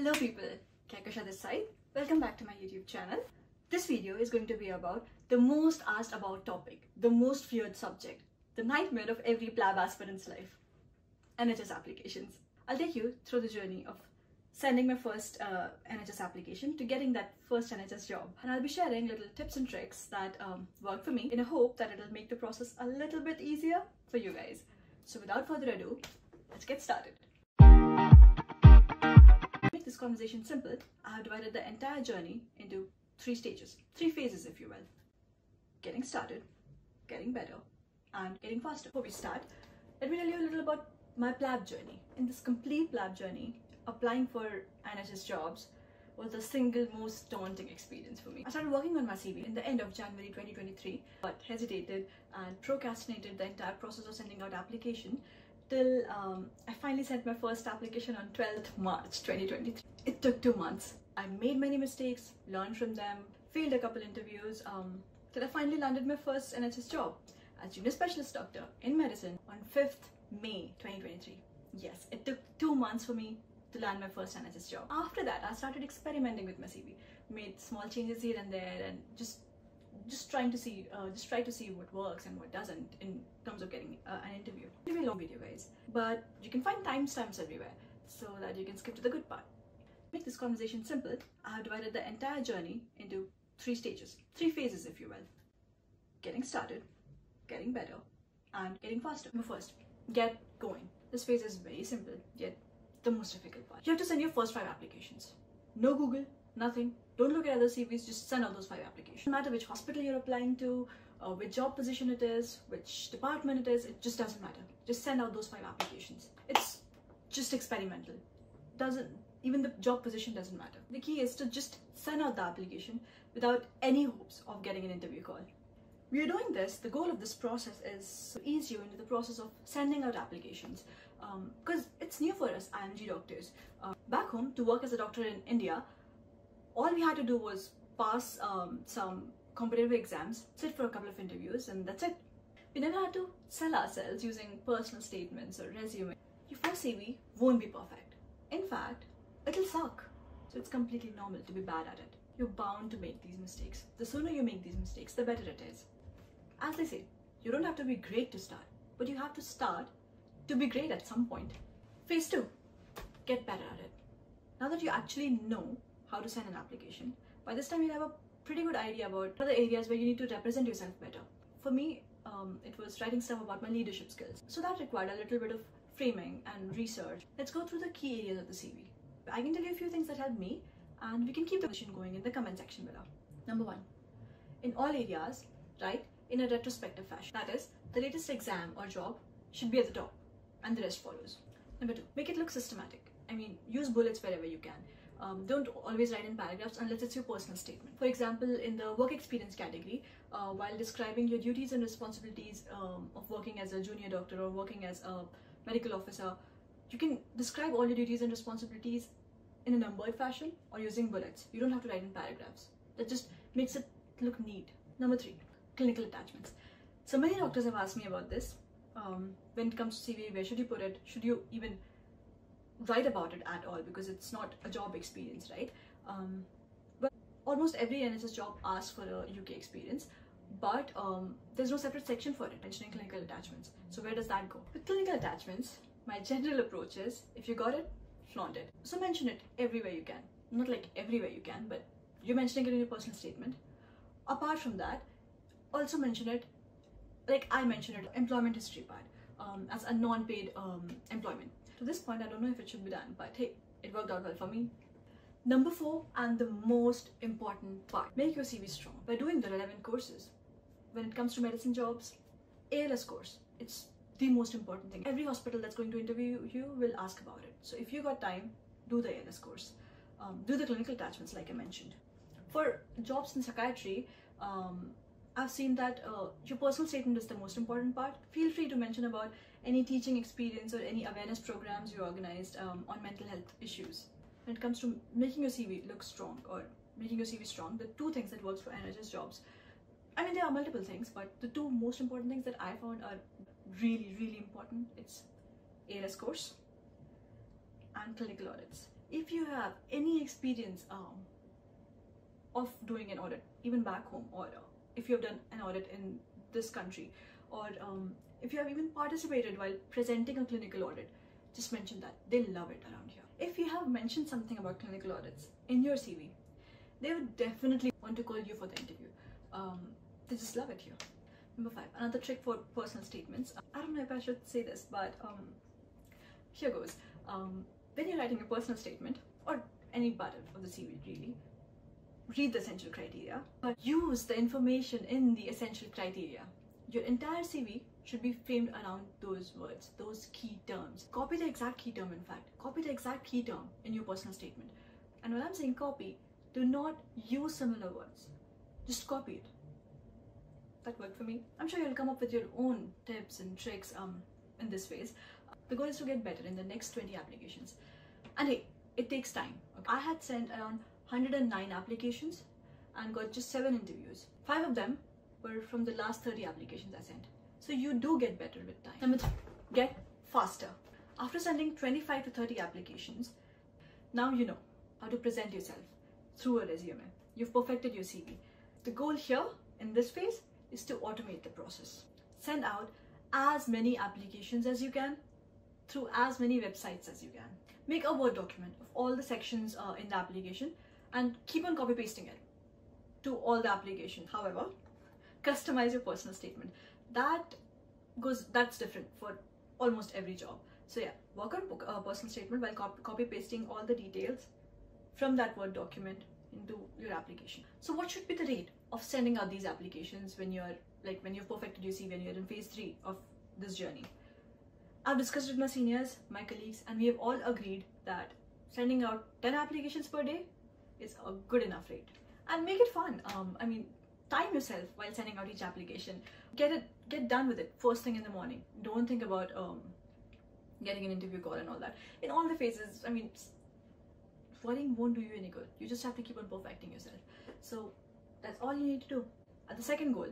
Hello people, Kakasha this side. Welcome back to my YouTube channel. This video is going to be about the most asked about topic, the most feared subject, the nightmare of every plab aspirant's life, NHS applications. I'll take you through the journey of sending my first NHS application to getting that first NHS job. And I'll be sharing little tips and tricks that worked for me in a hope that it'll make the process a little bit easier for you guys. So without further ado, let's get started. To make this conversation simple, I have divided the entire journey into 3 stages, 3 phases if you will. Getting started, getting better, and getting faster. Before we start, let me tell you a little about my plab journey. In this complete plab journey, applying for NHS jobs was the single most daunting experience for me. I started working on my CV in the end of January 2023, but hesitated and procrastinated the entire process of sending out application till I finally sent my first application on 12th March 2023. It took 2 months. I made many mistakes, learned from them, failed a couple interviews, till I finally landed my first NHS job as junior specialist doctor in medicine on 5th May 2023. Yes, it took 2 months for me to land my first NHS job. After that, I started experimenting with my CV, made small changes here and there, and just try to see what works and what doesn't in terms of getting an interview. It'll be a long video, guys, but you can find timestamps everywhere so that you can skip to the good part. To make this conversation simple, I have divided the entire journey into 3 stages, 3 phases if you will. Getting started, getting better, and getting faster. First, get going. This phase is very simple, yet the most difficult part. You have to send your first 5 applications. No Google, nothing. Don't look at other CVs, just send out those 5 applications. No matter which hospital you're applying to, which job position it is, which department it is, it just doesn't matter. Just send out those 5 applications. It's just experimental. Even the job position doesn't matter. The key is to just send out the application without any hopes of getting an interview call. We are doing this, the goal of this process is to ease you into the process of sending out applications because it's new for us IMG doctors. Back home, to work as a doctor in India, all we had to do was pass some competitive exams, sit for a couple of interviews, and that's it. We never had to sell ourselves using personal statements or resume. Your first CV won't be perfect. In fact, it'll suck. So it's completely normal to be bad at it. You're bound to make these mistakes. The sooner you make these mistakes, the better it is. As they say, you don't have to be great to start, but you have to start to be great at some point. Phase 2, get better at it. Now that you actually know how to send an application, by this time you'll have a pretty good idea about other areas where you need to represent yourself better. For me, it was writing stuff about my leadership skills. So that required a little bit of framing and research. Let's go through the key areas of the CV. I can tell you a few things that helped me, and we can keep the discussion going in the comment section below. Number 1, in all areas, write in a retrospective fashion. That is, the latest exam or job should be at the top and the rest follows. Number 2, make it look systematic. I mean, use bullets wherever you can. Don't always write in paragraphs unless it's your personal statement. For example, in the work experience category, while describing your duties and responsibilities of working as a junior doctor or working as a medical officer, you can describe all your duties and responsibilities in a numbered fashion or using bullets. You don't have to write in paragraphs. That just makes it look neat. Number 3, clinical attachments. So many doctors have asked me about this. When it comes to CV, where should you put it? Should you even write about it at all? Because it's not a job experience, right? But almost every NHS job asks for a UK experience, but there's no separate section for it mentioning clinical attachments. So where does that go? With clinical attachments, my general approach is, if you got it, flaunt it. So mention it everywhere you can. Not like everywhere you can, but you're mentioning it in your personal statement. Apart from that, also mention it, like I mentioned it, employment history part, as a non-paid employment. To this point, I don't know if it should be done, but hey, it worked out well for me. Number 4, and the most important part, make your CV strong by doing the relevant courses. When it comes to medicine jobs, ALS course, it's the most important thing. Every hospital that's going to interview you will ask about it. So if you got time, do the ALS course. Do the clinical attachments like I mentioned. For jobs in psychiatry, I've seen that your personal statement is the most important part. Feel free to mention about any teaching experience or any awareness programs you organized on mental health issues. When it comes to making your CV look strong or making your CV strong, the 2 things that works for NHS jobs, I mean there are multiple things, but the 2 most important things that I found are really important. It's ALS course and clinical audits. if you have any experience of doing an audit, even back home, or if you have done an audit in this country, or if you have even participated while presenting a clinical audit, just mention that. They'll love it around here. If you have mentioned something about clinical audits in your CV, they would definitely want to call you for the interview. They just love it here. Number 5, another trick for personal statements. I don't know if I should say this, but here goes. When you're writing a personal statement, or any part of the CV really, read the essential criteria, but use the information in the essential criteria. Your entire CV should be framed around those words, those key terms. Copy the exact key term, in fact. Copy the exact key term in your personal statement. And when I'm saying copy, do not use similar words. Just copy it. That worked for me. I'm sure you'll come up with your own tips and tricks in this phase. The goal is to get better in the next 20 applications. And hey, it takes time. Okay? I had sent around 109 applications and got just 7 interviews. 5 of them were from the last 30 applications I sent. So you do get better with time. Number 3, get faster. After sending 25 to 30 applications, now you know how to present yourself through a resume. You've perfected your CV. The goal here in this phase is to automate the process. Send out as many applications as you can through as many websites as you can. Make a Word document of all the sections in the application and keep on copy pasting it to all the applications. However, customize your personal statement. That's different for almost every job. So yeah, work on a personal statement while copy pasting all the details from that Word document into your application. So what should be the rate of sending out these applications when you've perfected your CV and you're in phase 3 of this journey? I've discussed with my seniors, my colleagues, and we have all agreed that sending out 10 applications per day is a good enough rate. And make it fun. Time yourself while sending out each application. Get done with it first thing in the morning. Don't think about getting an interview call and all that. In all the phases, worrying won't do you any good. You just have to keep on perfecting yourself. So that's all you need to do. And the second goal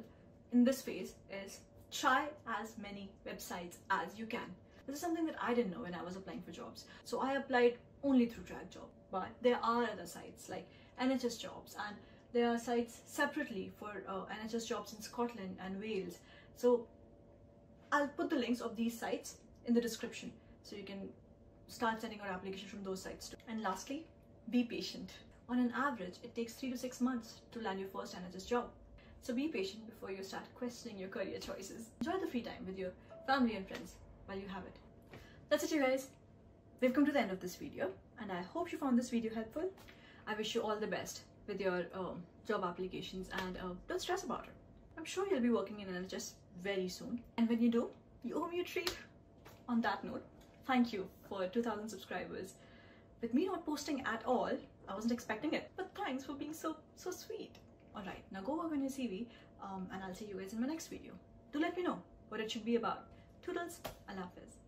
in this phase is try as many websites as you can. This is something that I didn't know when I was applying for jobs. So I applied only through Trac job. But there are other sites like NHS jobs, and there are sites separately for NHS jobs in Scotland and Wales. So I'll put the links of these sites in the description so you can start sending out applications from those sites too. And lastly, be patient. On an average, it takes 3 to 6 months to land your first NHS job. So be patient before you start questioning your career choices. Enjoy the free time with your family and friends while you have it. That's it, you guys. We've come to the end of this video, and I hope you found this video helpful. I wish you all the best with your job applications, and don't stress about it. I'm sure you'll be working in NHS very soon. And when you do, you owe me a treat. On that note, thank you for 2,000 subscribers. With me not posting at all, I wasn't expecting it, but thanks for being so sweet. Alright, now go work on your CV, and I'll see you guys in my next video. Do let me know what it should be about. Toodles, Allah Hafiz.